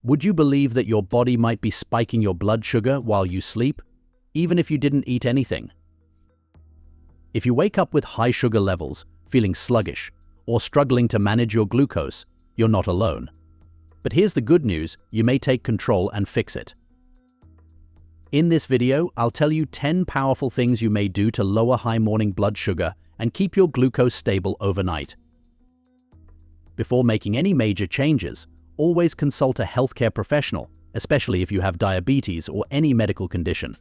Would you believe that your body might be spiking your blood sugar while you sleep, even if you didn't eat anything? If you wake up with high sugar levels, feeling sluggish, or struggling to manage your glucose, you're not alone. But here's the good news: you may take control and fix it. In this video, I'll tell you 10 powerful things you may do to lower high morning blood sugar and keep your glucose stable overnight. Before making any major changes, always consult a healthcare professional, especially if you have diabetes or any medical condition.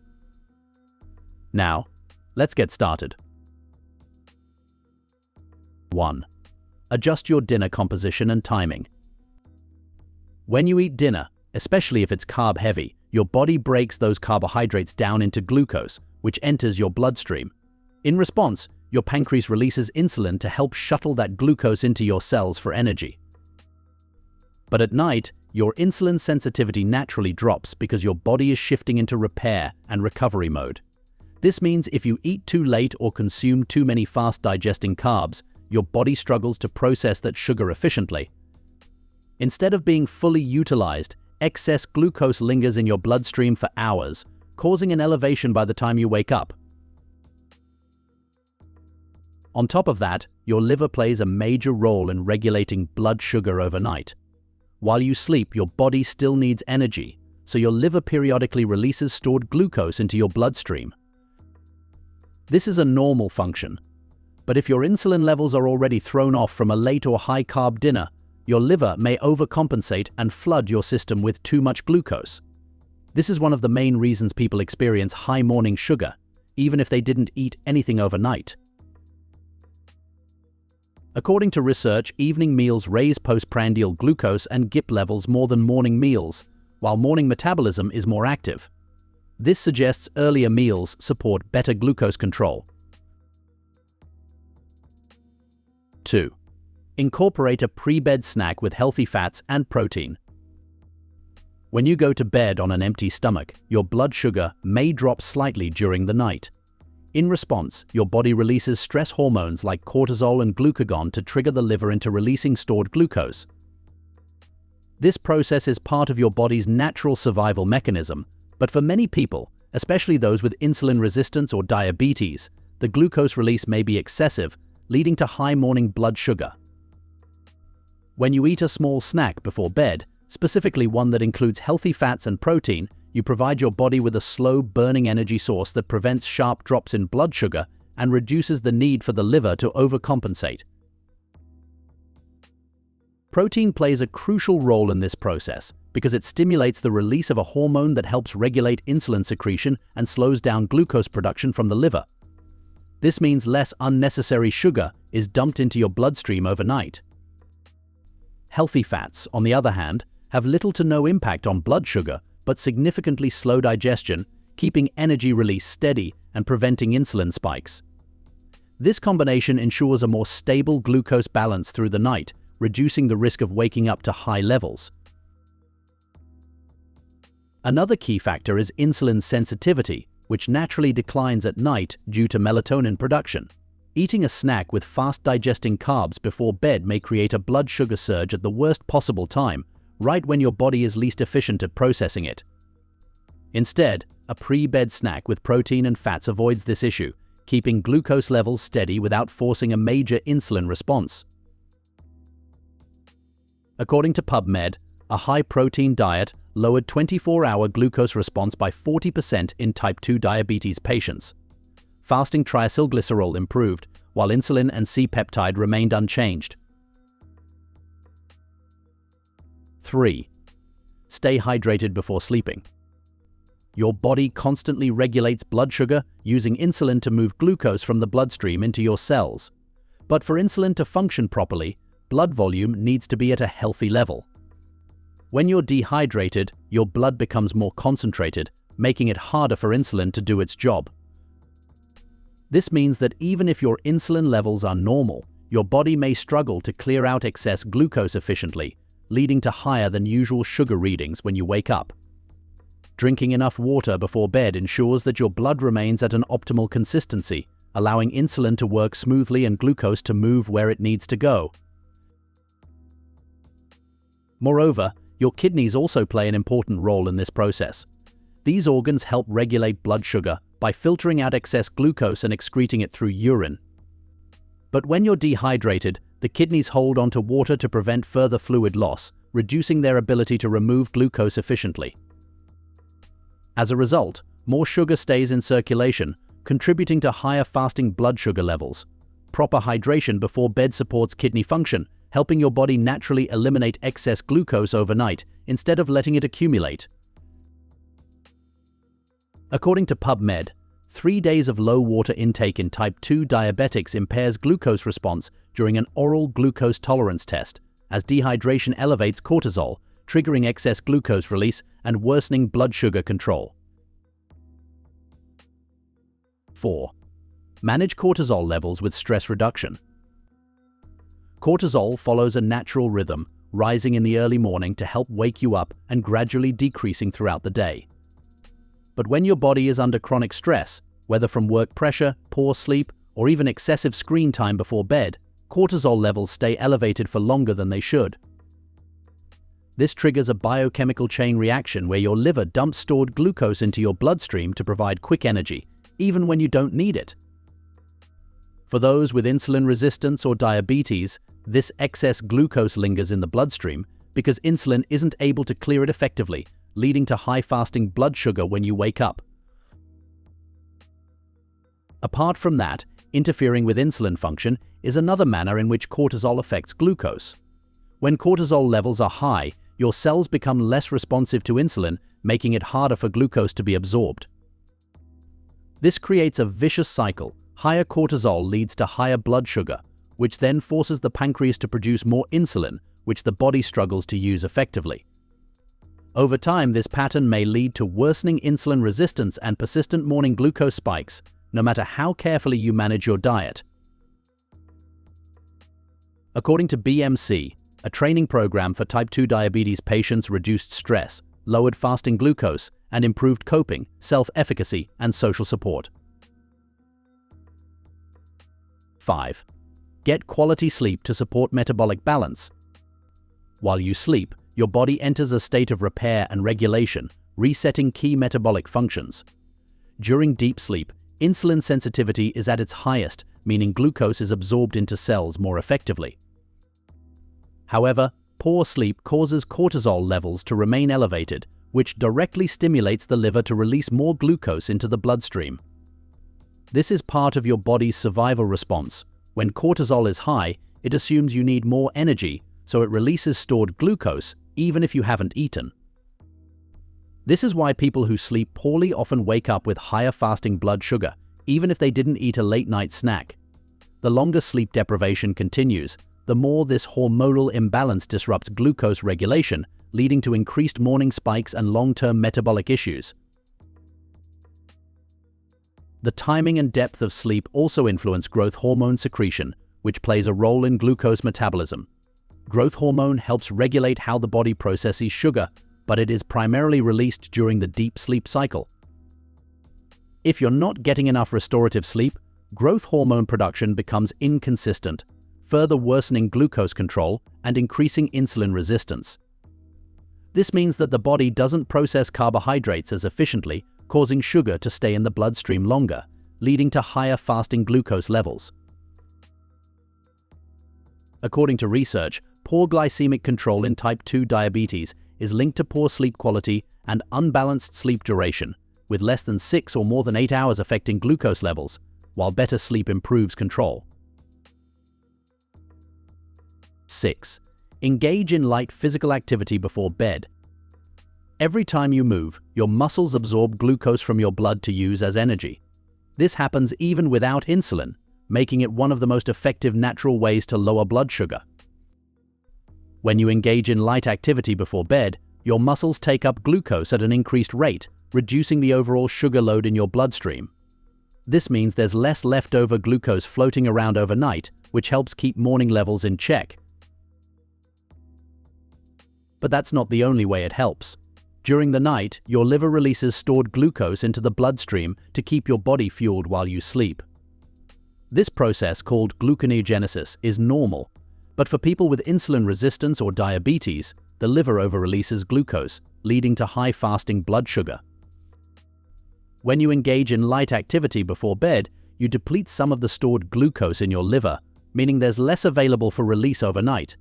Now, let's get started. 1. Adjust your dinner composition and timing. When you eat dinner, especially if it's carb-heavy, your body breaks those carbohydrates down into glucose, which enters your bloodstream. In response, your pancreas releases insulin to help shuttle that glucose into your cells for energy. But at night, your insulin sensitivity naturally drops because your body is shifting into repair and recovery mode. This means if you eat too late or consume too many fast-digesting carbs, your body struggles to process that sugar efficiently. Instead of being fully utilized, excess glucose lingers in your bloodstream for hours, causing an elevation by the time you wake up. On top of that, your liver plays a major role in regulating blood sugar overnight. While you sleep, your body still needs energy, so your liver periodically releases stored glucose into your bloodstream. This is a normal function. But if your insulin levels are already thrown off from a late or high-carb dinner, your liver may overcompensate and flood your system with too much glucose. This is one of the main reasons people experience high morning sugar, even if they didn't eat anything overnight. According to research, evening meals raise postprandial glucose and GIP levels more than morning meals, while morning metabolism is more active. This suggests earlier meals support better glucose control. 2. Incorporate a pre-bed snack with healthy fats and protein. When you go to bed on an empty stomach, your blood sugar may drop slightly during the night. In response, your body releases stress hormones like cortisol and glucagon to trigger the liver into releasing stored glucose. This process is part of your body's natural survival mechanism, but for many people, especially those with insulin resistance or diabetes, the glucose release may be excessive, leading to high morning blood sugar. When you eat a small snack before bed, specifically one that includes healthy fats and protein, you provide your body with a slow-burning energy source that prevents sharp drops in blood sugar and reduces the need for the liver to overcompensate. Protein plays a crucial role in this process because it stimulates the release of a hormone that helps regulate insulin secretion and slows down glucose production from the liver. This means less unnecessary sugar is dumped into your bloodstream overnight. Healthy fats, on the other hand, have little to no impact on blood sugar but significantly slow digestion, keeping energy release steady and preventing insulin spikes. This combination ensures a more stable glucose balance through the night, reducing the risk of waking up to high levels. Another key factor is insulin sensitivity, which naturally declines at night due to melatonin production. Eating a snack with fast-digesting carbs before bed may create a blood sugar surge at the worst possible time, right when your body is least efficient at processing it. Instead, a pre-bed snack with protein and fats avoids this issue, keeping glucose levels steady without forcing a major insulin response. According to PubMed, a high-protein diet lowered 24-hour glucose response by 40% in type 2 diabetes patients. Fasting triacylglycerol improved, while insulin and C-peptide remained unchanged. 3. Stay hydrated before sleeping. Your body constantly regulates blood sugar using insulin to move glucose from the bloodstream into your cells. But for insulin to function properly, blood volume needs to be at a healthy level. When you're dehydrated, your blood becomes more concentrated, making it harder for insulin to do its job. This means that even if your insulin levels are normal, your body may struggle to clear out excess glucose efficiently, leading to higher than usual sugar readings when you wake up. Drinking enough water before bed ensures that your blood remains at an optimal consistency, allowing insulin to work smoothly and glucose to move where it needs to go. Moreover, Your kidneys also play an important role in this process. These organs help regulate blood sugar by filtering out excess glucose and excreting it through urine. But when you're dehydrated, the kidneys hold onto water to prevent further fluid loss, reducing their ability to remove glucose efficiently. As a result, more sugar stays in circulation, contributing to higher fasting blood sugar levels. Proper hydration before bed supports kidney function, helping your body naturally eliminate excess glucose overnight instead of letting it accumulate. According to PubMed, 3 days of low water intake in type 2 diabetics impairs glucose response during an oral glucose tolerance test, as dehydration elevates cortisol, triggering excess glucose release and worsening blood sugar control. 4. Manage cortisol levels with stress reduction. Cortisol follows a natural rhythm, rising in the early morning to help wake you up and gradually decreasing throughout the day. But when your body is under chronic stress, whether from work pressure, poor sleep, or even excessive screen time before bed, cortisol levels stay elevated for longer than they should. This triggers a biochemical chain reaction where your liver dumps stored glucose into your bloodstream to provide quick energy, even when you don't need it. For those with insulin resistance or diabetes, this excess glucose lingers in the bloodstream because insulin isn't able to clear it effectively, leading to high fasting blood sugar when you wake up. Apart from that, interfering with insulin function is another manner in which cortisol affects glucose. When cortisol levels are high, your cells become less responsive to insulin, making it harder for glucose to be absorbed. This creates a vicious cycle. Higher cortisol leads to higher blood sugar, which then forces the pancreas to produce more insulin, which the body struggles to use effectively. Over time, this pattern may lead to worsening insulin resistance and persistent morning glucose spikes, no matter how carefully you manage your diet. According to BMC, a training program for type 2 diabetes patients reduced stress, lowered fasting glucose, and improved coping, self-efficacy, and social support. 5. Get quality sleep to support metabolic balance. While you sleep, your body enters a state of repair and regulation, resetting key metabolic functions. During deep sleep, insulin sensitivity is at its highest, meaning glucose is absorbed into cells more effectively. However, poor sleep causes cortisol levels to remain elevated, which directly stimulates the liver to release more glucose into the bloodstream. This is part of your body's survival response. When cortisol is high, it assumes you need more energy, so it releases stored glucose, even if you haven't eaten. This is why people who sleep poorly often wake up with higher fasting blood sugar, even if they didn't eat a late-night snack. The longer sleep deprivation continues, the more this hormonal imbalance disrupts glucose regulation, leading to increased morning spikes and long-term metabolic issues. The timing and depth of sleep also influence growth hormone secretion, which plays a role in glucose metabolism. Growth hormone helps regulate how the body processes sugar, but it is primarily released during the deep sleep cycle. If you're not getting enough restorative sleep, growth hormone production becomes inconsistent, further worsening glucose control and increasing insulin resistance. This means that the body doesn't process carbohydrates as efficiently, causing sugar to stay in the bloodstream longer, leading to higher fasting glucose levels. According to research, poor glycemic control in type 2 diabetes is linked to poor sleep quality and unbalanced sleep duration, with less than 6 or more than 8 hours affecting glucose levels, while better sleep improves control. 6. Engage in light physical activity before bed. Every time you move, your muscles absorb glucose from your blood to use as energy. This happens even without insulin, making it one of the most effective natural ways to lower blood sugar. When you engage in light activity before bed, your muscles take up glucose at an increased rate, reducing the overall sugar load in your bloodstream. This means there's less leftover glucose floating around overnight, which helps keep morning levels in check. But that's not the only way it helps. During the night, your liver releases stored glucose into the bloodstream to keep your body fueled while you sleep. This process, called gluconeogenesis, is normal, but for people with insulin resistance or diabetes, the liver over-releases glucose, leading to high fasting blood sugar. When you engage in light activity before bed, you deplete some of the stored glucose in your liver, meaning there's less available for release overnight.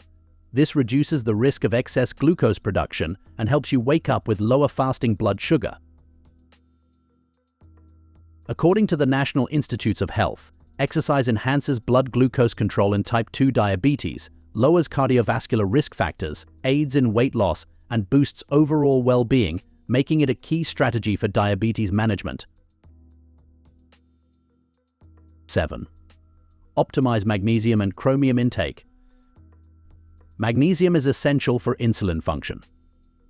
This reduces the risk of excess glucose production and helps you wake up with lower fasting blood sugar. According to the National Institutes of Health, exercise enhances blood glucose control in type 2 diabetes, lowers cardiovascular risk factors, aids in weight loss, and boosts overall well-being, making it a key strategy for diabetes management. 7. Optimize magnesium and chromium intake. Magnesium is essential for insulin function.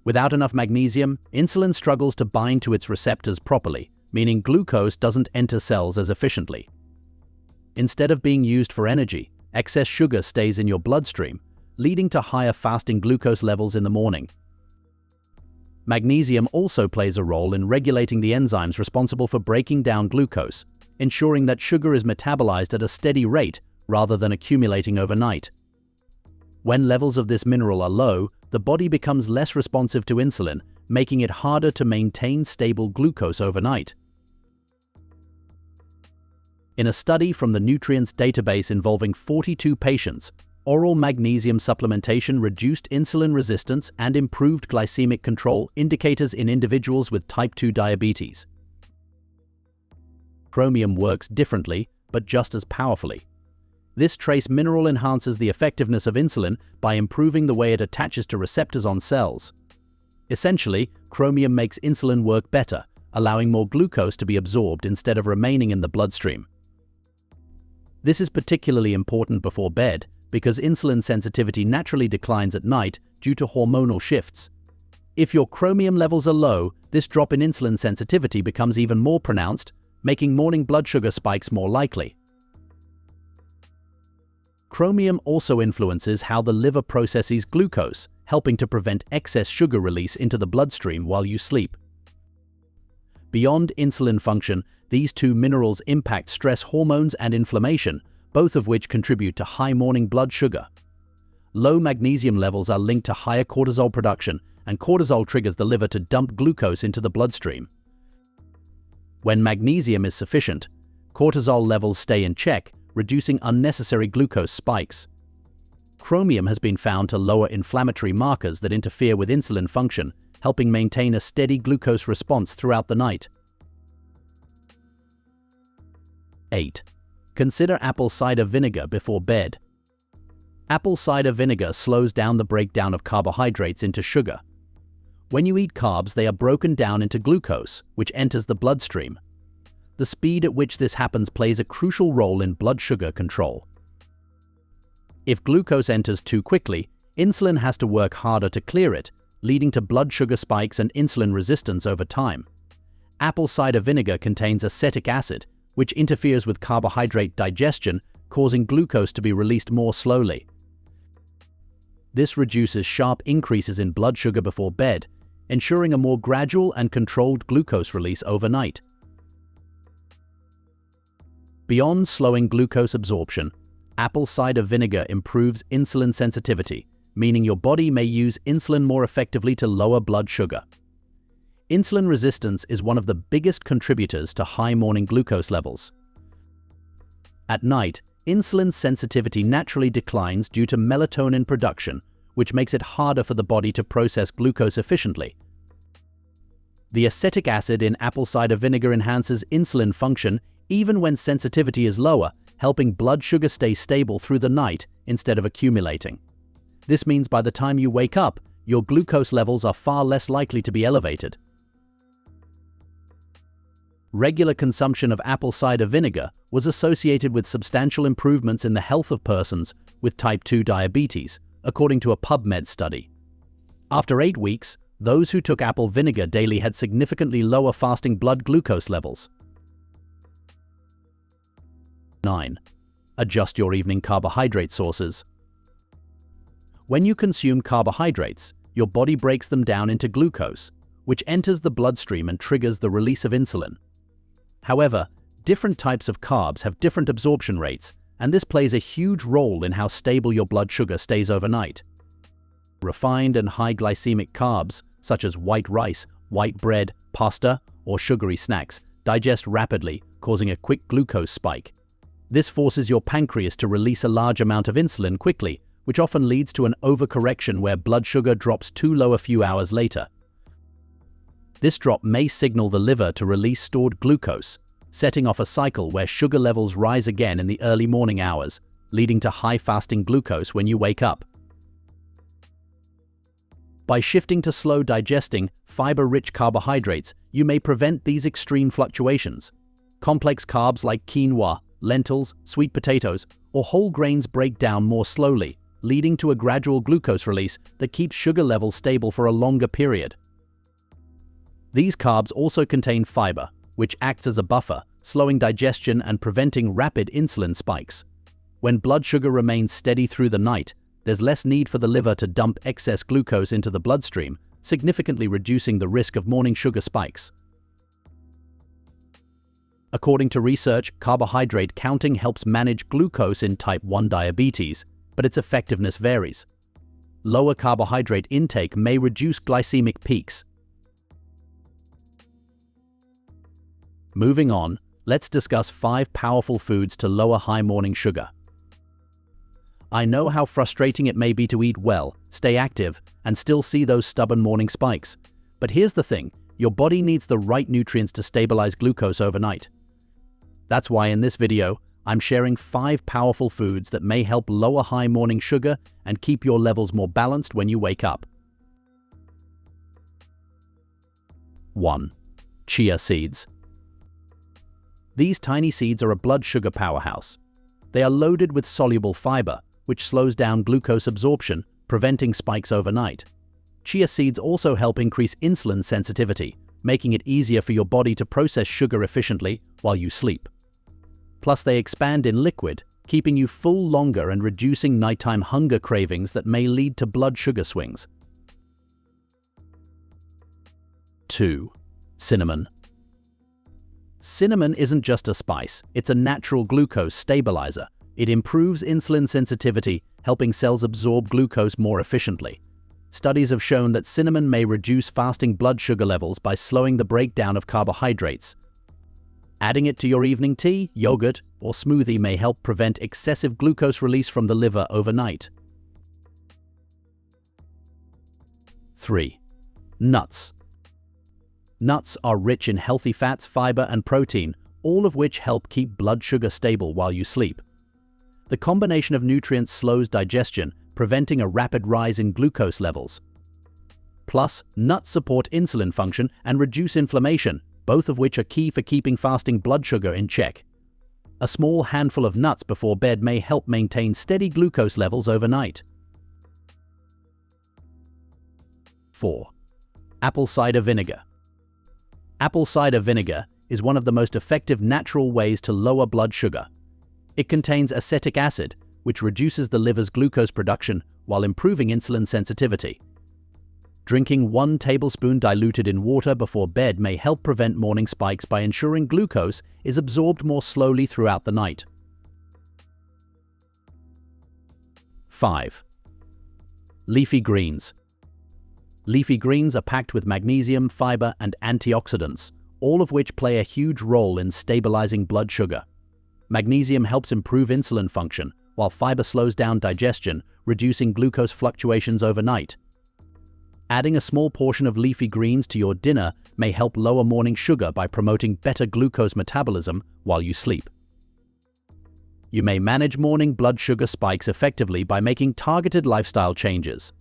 Without enough magnesium, insulin struggles to bind to its receptors properly, meaning glucose doesn't enter cells as efficiently. Instead of being used for energy, excess sugar stays in your bloodstream, leading to higher fasting glucose levels in the morning. Magnesium also plays a role in regulating the enzymes responsible for breaking down glucose, ensuring that sugar is metabolized at a steady rate rather than accumulating overnight. When levels of this mineral are low, the body becomes less responsive to insulin, making it harder to maintain stable glucose overnight. In a study from the Nutrients database involving 42 patients, oral magnesium supplementation reduced insulin resistance and improved glycemic control, indicators in individuals with type 2 diabetes. Chromium works differently, but just as powerfully. This trace mineral enhances the effectiveness of insulin by improving the way it attaches to receptors on cells. Essentially, chromium makes insulin work better, allowing more glucose to be absorbed instead of remaining in the bloodstream. This is particularly important before bed because insulin sensitivity naturally declines at night due to hormonal shifts. If your chromium levels are low, this drop in insulin sensitivity becomes even more pronounced, making morning blood sugar spikes more likely. Chromium also influences how the liver processes glucose, helping to prevent excess sugar release into the bloodstream while you sleep. Beyond insulin function, these two minerals impact stress hormones and inflammation, both of which contribute to high morning blood sugar. Low magnesium levels are linked to higher cortisol production, and cortisol triggers the liver to dump glucose into the bloodstream. When magnesium is sufficient, cortisol levels stay in check, reducing unnecessary glucose spikes. Chromium has been found to lower inflammatory markers that interfere with insulin function, helping maintain a steady glucose response throughout the night. 8. Consider apple cider vinegar before bed. Apple cider vinegar slows down the breakdown of carbohydrates into sugar. When you eat carbs, they are broken down into glucose, which enters the bloodstream. The speed at which this happens plays a crucial role in blood sugar control. If glucose enters too quickly, insulin has to work harder to clear it, leading to blood sugar spikes and insulin resistance over time. Apple cider vinegar contains acetic acid, which interferes with carbohydrate digestion, causing glucose to be released more slowly. This reduces sharp increases in blood sugar before bed, ensuring a more gradual and controlled glucose release overnight. Beyond slowing glucose absorption, apple cider vinegar improves insulin sensitivity, meaning your body may use insulin more effectively to lower blood sugar. Insulin resistance is one of the biggest contributors to high morning glucose levels. At night, insulin sensitivity naturally declines due to melatonin production, which makes it harder for the body to process glucose efficiently. The acetic acid in apple cider vinegar enhances insulin function even when sensitivity is lower, helping blood sugar stay stable through the night instead of accumulating. This means by the time you wake up, your glucose levels are far less likely to be elevated. Regular consumption of apple cider vinegar was associated with substantial improvements in the health of persons with type 2 diabetes, according to a PubMed study. After 8 weeks, those who took apple vinegar daily had significantly lower fasting blood glucose levels. 9. Adjust your evening carbohydrate sources. When you consume carbohydrates, your body breaks them down into glucose, which enters the bloodstream and triggers the release of insulin. However, different types of carbs have different absorption rates, and this plays a huge role in how stable your blood sugar stays overnight. Refined and high glycemic carbs, such as white rice, white bread, pasta, or sugary snacks, digest rapidly, causing a quick glucose spike. This forces your pancreas to release a large amount of insulin quickly, which often leads to an overcorrection where blood sugar drops too low a few hours later. This drop may signal the liver to release stored glucose, setting off a cycle where sugar levels rise again in the early morning hours, leading to high fasting glucose when you wake up. By shifting to slow digesting, fiber-rich carbohydrates, you may prevent these extreme fluctuations. Complex carbs like quinoa, lentils, sweet potatoes, or whole grains break down more slowly, leading to a gradual glucose release that keeps sugar levels stable for a longer period. These carbs also contain fiber, which acts as a buffer, slowing digestion and preventing rapid insulin spikes. When blood sugar remains steady through the night, there's less need for the liver to dump excess glucose into the bloodstream, significantly reducing the risk of morning sugar spikes. According to research, carbohydrate counting helps manage glucose in type 1 diabetes, but its effectiveness varies. Lower carbohydrate intake may reduce glycemic peaks. Moving on, let's discuss 5 powerful foods to lower high morning sugar. I know how frustrating it may be to eat well, stay active, and still see those stubborn morning spikes. But here's the thing, your body needs the right nutrients to stabilize glucose overnight. That's why in this video, I'm sharing 5 powerful foods that may help lower high morning sugar and keep your levels more balanced when you wake up. 1. Chia seeds. These tiny seeds are a blood sugar powerhouse. They are loaded with soluble fiber, which slows down glucose absorption, preventing spikes overnight. Chia seeds also help increase insulin sensitivity, making it easier for your body to process sugar efficiently while you sleep. Plus, they expand in liquid, keeping you full longer and reducing nighttime hunger cravings that may lead to blood sugar swings. 2. Cinnamon. Cinnamon isn't just a spice, it's a natural glucose stabilizer. It improves insulin sensitivity, helping cells absorb glucose more efficiently. Studies have shown that cinnamon may reduce fasting blood sugar levels by slowing the breakdown of carbohydrates. Adding it to your evening tea, yogurt, or smoothie may help prevent excessive glucose release from the liver overnight. 3. Nuts. Nuts are rich in healthy fats, fiber, and protein, all of which help keep blood sugar stable while you sleep. The combination of nutrients slows digestion, preventing a rapid rise in glucose levels. Plus, nuts support insulin function and reduce inflammation, both of which are key for keeping fasting blood sugar in check. A small handful of nuts before bed may help maintain steady glucose levels overnight. 4. Apple cider vinegar. Apple cider vinegar is one of the most effective natural ways to lower blood sugar. It contains acetic acid, which reduces the liver's glucose production while improving insulin sensitivity. Drinking 1 tablespoon diluted in water before bed may help prevent morning spikes by ensuring glucose is absorbed more slowly throughout the night. 5. Leafy greens. Leafy greens are packed with magnesium, fiber, and antioxidants, all of which play a huge role in stabilizing blood sugar. Magnesium helps improve insulin function, while fiber slows down digestion, reducing glucose fluctuations overnight. Adding a small portion of leafy greens to your dinner may help lower morning sugar by promoting better glucose metabolism while you sleep. You may manage morning blood sugar spikes effectively by making targeted lifestyle changes.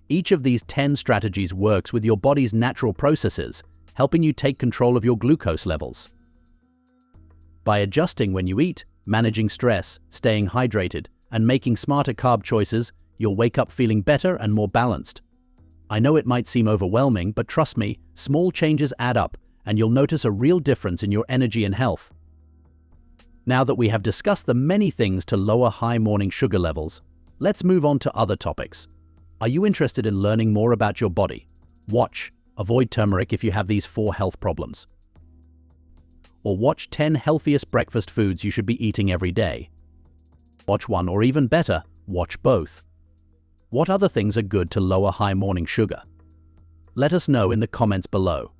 Each of these 10 strategies works with your body's natural processes, helping you take control of your glucose levels. By adjusting when you eat, managing stress, staying hydrated, and making smarter carb choices, you'll wake up feeling better and more balanced. I know it might seem overwhelming, but trust me, small changes add up, and you'll notice a real difference in your energy and health. Now that we have discussed the many things to lower high morning sugar levels, let's move on to other topics. Are you interested in learning more about your body? Watch Avoid Turmeric if you have these 4 health problems. Or watch 10 healthiest breakfast foods you should be eating every day. Watch one, or even better, watch both. What other things are good to lower high morning sugar? Let us know in the comments below.